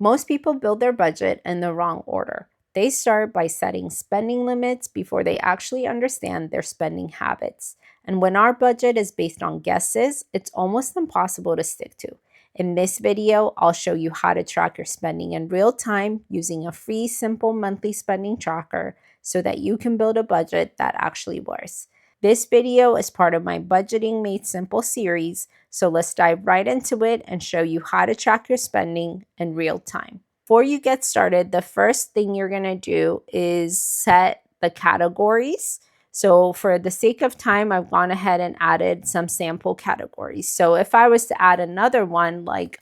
Most people build their budget in the wrong order. They start by setting spending limits before they actually understand their spending habits. And when our budget is based on guesses, it's almost impossible to stick to. In this video, I'll show you how to track your spending in real time using a free, simple monthly spending tracker so that you can build a budget that actually works. This video is part of my Budgeting Made Simple series, so let's dive right into it and show you how to track your spending in real time. Before you get started, the first thing you're going to do is set the categories. So for the sake of time, I've gone ahead and added some sample categories. So if I was to add another one like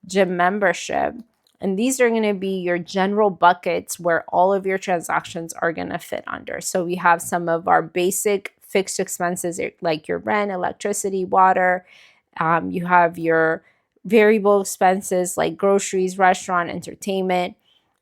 gym membership, and these are going to be your general buckets where all of your transactions are going to fit under. So we have some of our basic fixed expenses like your rent, electricity, water. You have your variable expenses like groceries, restaurant, entertainment.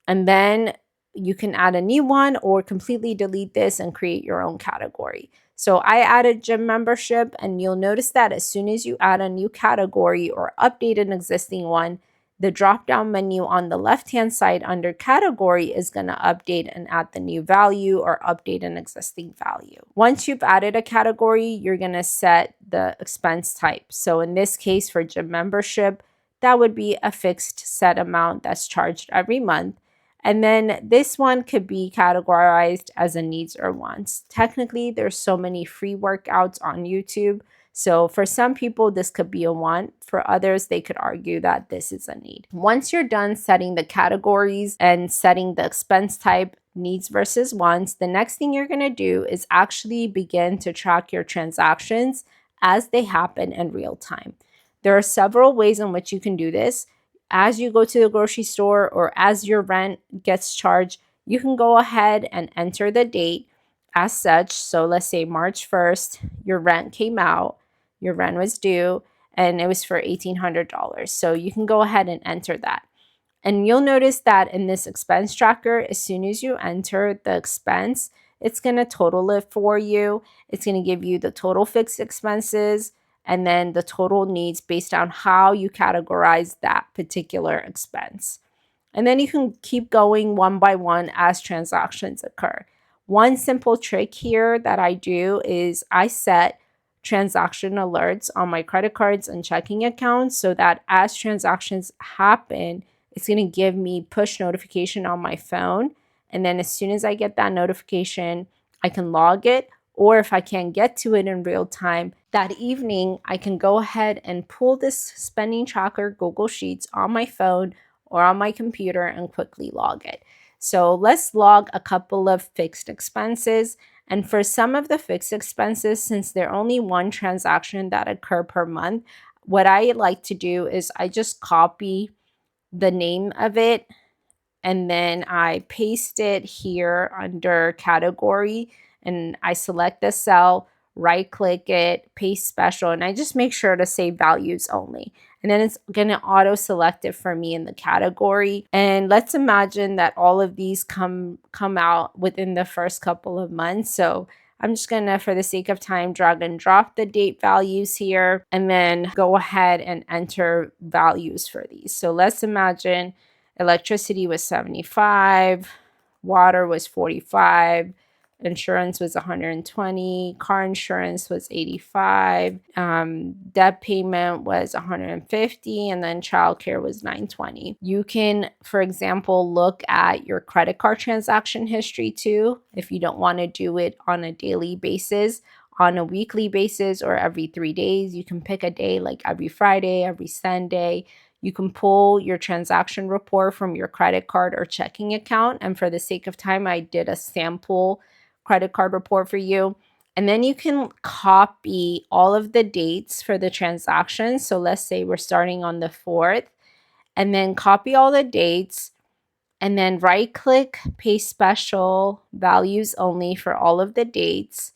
And then you can add a new one or completely delete this and create your own category. So I added gym membership, and you'll notice that as soon as you add a new category or update an existing one, the drop-down menu on the left-hand side under category is going to update and add the new value or update an existing value. Once you've added a category, you're going to set the expense type. So in this case for gym membership, that would be a fixed set amount that's charged every month. And then this one could be categorized as a needs or wants. Technically, there's so many free workouts on YouTube. So for some people, this could be a want. For others, they could argue that this is a need. Once you're done setting the categories and setting the expense type, needs versus wants, the next thing you're going to do is actually begin to track your transactions as they happen in real time. There are several ways in which you can do this. As you go to the grocery store or as your rent gets charged, you can go ahead and enter the date as such. So let's say March 1st, your rent came out, your rent was due, and it was for $1,800. So you can go ahead and enter that. And you'll notice that in this expense tracker, as soon as you enter the expense, it's going to total it for you. It's going to give you the total fixed expenses and then the total needs based on how you categorize that particular expense. And then you can keep going one by one as transactions occur. One simple trick here that I do is I set transaction alerts on my credit cards and checking accounts so that as transactions happen, it's going to give me push notification on my phone. And then as soon as I get that notification, I can log it. Or if I can't get to it in real time, that evening, I can go ahead and pull this spending tracker Google Sheets on my phone or on my computer and quickly log it. So let's log a couple of fixed expenses. And for some of the fixed expenses, since they're only one transaction that occur per month, what I like to do is I just copy the name of it and then I paste it here under category and I select the cell, right click it, paste special, and I just make sure to save values only. And then it's going to auto select it for me in the category. And let's imagine that all of these come out within the first couple of months. So I'm just going to, for the sake of time, drag and drop the date values here and then go ahead and enter values for these. So let's imagine electricity was 75, water was 45, insurance was 120, car insurance was 85, debt payment was 150, and then childcare was 920. You can, for example, look at your credit card transaction history too, if you don't want to do it on a daily basis. On a weekly basis or every 3 days, you can pick a day like every Friday, every Sunday. You can pull your transaction report from your credit card or checking account. And for the sake of time, I did a sample credit card report for you. And then you can copy all of the dates for the transactions. So let's say we're starting on the 4th, and then copy all the dates, and then right click, paste special, values only for all of the dates.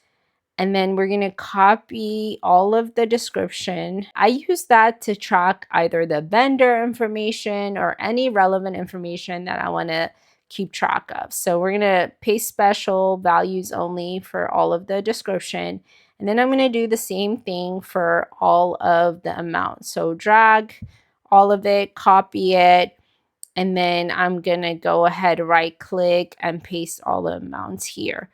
And then we're going to copy all of the description. I use that to track either the vendor information or any relevant information that I want to keep track of. So we're going to paste special, values only for all of the description. And then I'm going to do the same thing for all of the amounts. So drag all of it, copy it, And then I'm going to go ahead, right click and paste all the amounts here.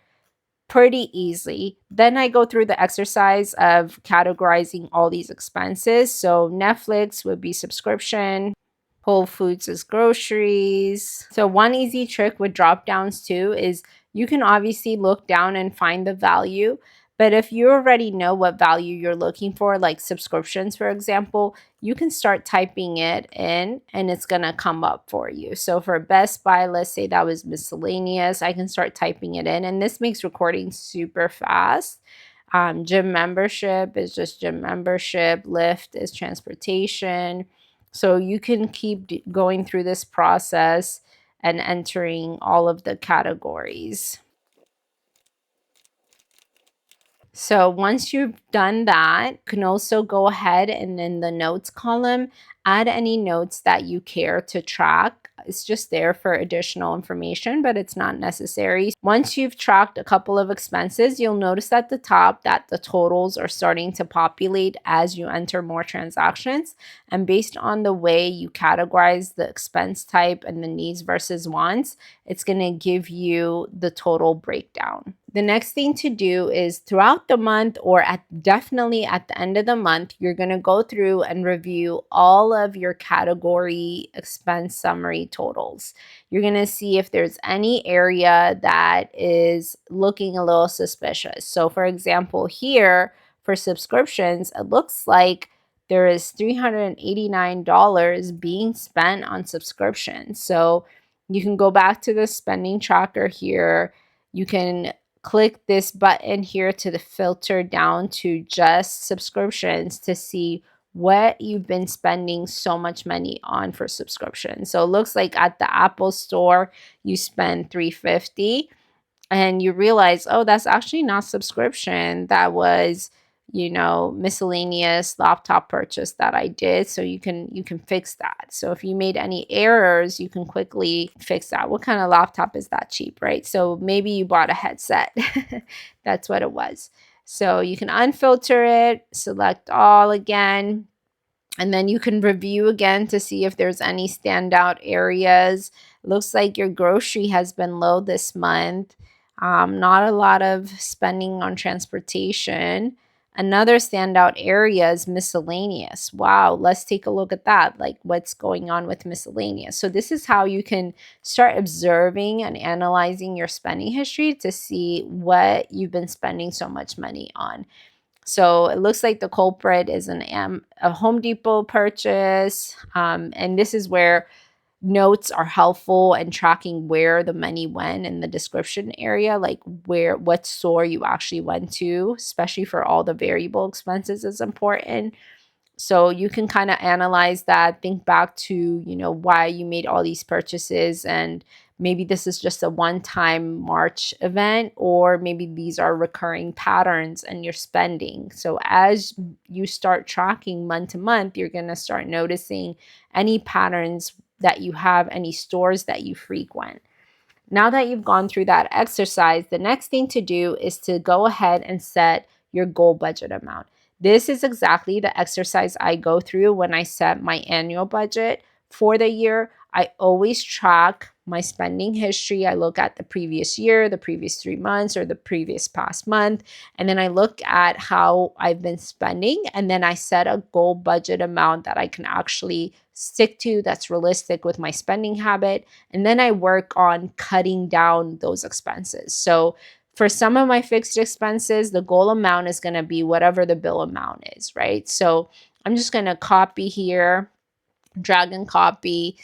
Pretty easy. Then I go through the exercise of categorizing all these expenses. So Netflix would be subscription, Whole Foods is groceries. So one easy trick with drop downs too is you can obviously look down and find the value. But if you already know what value you're looking for, like subscriptions, for example, you can start typing it in and it's going to come up for you. So for Best Buy, let's say that was miscellaneous, I can start typing it in, and this makes recording super fast. Gym membership is just gym membership, Lyft is transportation. So you can keep going through this process and entering all of the categories. So once you've done that, you can also go ahead and in the notes column, add any notes that you care to track. It's just there for additional information, but it's not necessary. Once you've tracked a couple of expenses, you'll notice at the top that the totals are starting to populate as you enter more transactions. And based on the way you categorize the expense type and the needs versus wants, it's going to give you the total breakdown. The next thing to do is throughout the month, or definitely at the end of the month, you're going to go through and review all of your category expense summary totals. You're going to see if there's any area that is looking a little suspicious. So for example, here for subscriptions, it looks like there is $389 being spent on subscriptions. So you can go back to the spending tracker here. You can click this button here to the filter down to just subscriptions to see what you've been spending so much money on for subscriptions. So it looks like at the Apple store, you spend $350 and you realize, oh, that's actually not subscription. That was, miscellaneous laptop purchase that I did. So you can fix that. So if you made any errors, you can quickly fix that. What kind of laptop is that cheap, right? So maybe you bought a headset. That's what it was. So you can unfilter it, select all again, and then you can review again to see if there's any standout areas. Looks like your grocery has been low this month. Not a lot of spending on transportation. Another standout area is miscellaneous. Wow, let's take a look at that. Like what's going on with miscellaneous. So this is how you can start observing and analyzing your spending history to see what you've been spending so much money on. So it looks like the culprit is a Home Depot purchase. And this is where notes are helpful and tracking where the money went in the description area, like what store you actually went to, especially for all the variable expenses is important. So you can kind of analyze that, think back to, why you made all these purchases, and maybe this is just a one-time March event, or maybe these are recurring patterns in your spending. So as you start tracking month to month, you're going to start noticing any patterns that you have, any stores that you frequent. Now that you've gone through that exercise, the next thing to do is to go ahead and set your goal budget amount. This is exactly the exercise I go through when I set my annual budget for the year. I always track my spending history. I look at the previous year, the previous 3 months, or the previous past month, and then I look at how I've been spending, and then I set a goal budget amount that I can actually stick to that's realistic with my spending habit, and then I work on cutting down those expenses. So for some of my fixed expenses, the goal amount is going to be whatever the bill amount is, right? So I'm just going to copy here, drag and copy,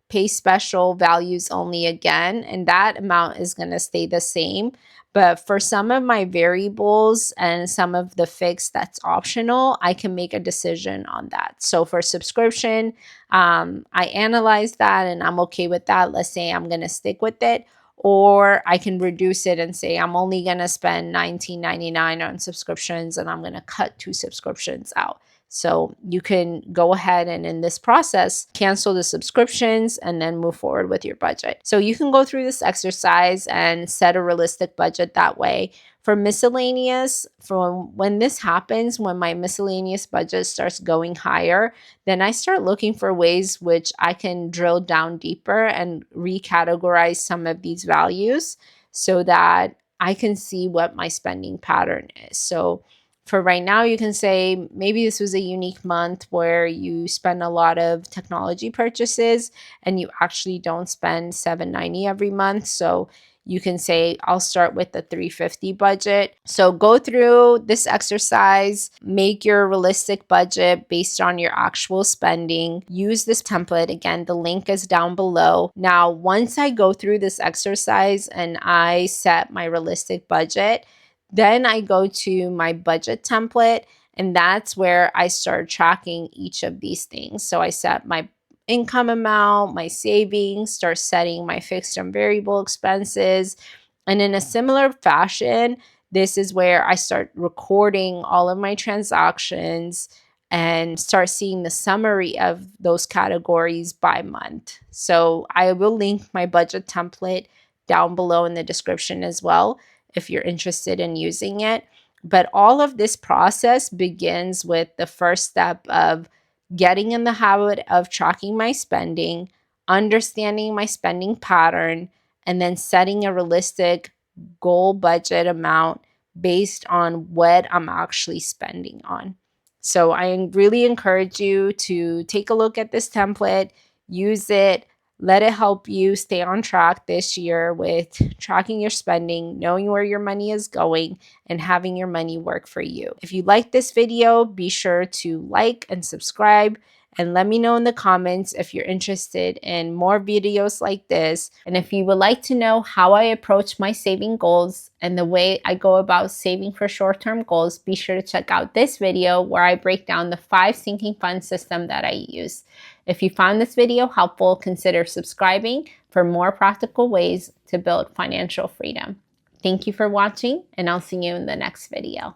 paste special values only again, and that amount is going to stay the same. But for some of my variables and some of the fixed that's optional, I can make a decision on that. So for subscription, I analyze that and I'm okay with that. Let's say I'm going to stick with it. Or I can reduce it and say I'm only going to spend $19.99 on subscriptions and I'm going to cut 2 subscriptions out. So you can go ahead and in this process, cancel the subscriptions and then move forward with your budget. So you can go through this exercise and set a realistic budget that way. For miscellaneous, from when this happens, when my miscellaneous budget starts going higher, then I start looking for ways which I can drill down deeper and recategorize some of these values so that I can see what my spending pattern is. So for right now, you can say maybe this was a unique month where you spend a lot of technology purchases and you actually don't spend $790 every month. So you can say, I'll start with the $350 budget. So go through this exercise, make your realistic budget based on your actual spending. Use this template. Again, the link is down below. Now, once I go through this exercise and I set my realistic budget, then I go to my budget template, and that's where I start tracking each of these things. So I set my income amount, my savings, start setting my fixed and variable expenses. And in a similar fashion, this is where I start recording all of my transactions and start seeing the summary of those categories by month. So I will link my budget template down below in the description as well if you're interested in using it. But all of this process begins with the first step of getting in the habit of tracking my spending, understanding my spending pattern, and then setting a realistic goal budget amount based on what I'm actually spending on. So I really encourage you to take a look at this template, use it, let it help you stay on track this year with tracking your spending, knowing where your money is going, and having your money work for you. If you like this video, be sure to like and subscribe. And let me know in the comments if you're interested in more videos like this. And if you would like to know how I approach my saving goals and the way I go about saving for short-term goals, be sure to check out this video where I break down the 5 sinking fund system that I use. If you found this video helpful, consider subscribing for more practical ways to build financial freedom. Thank you for watching, and I'll see you in the next video.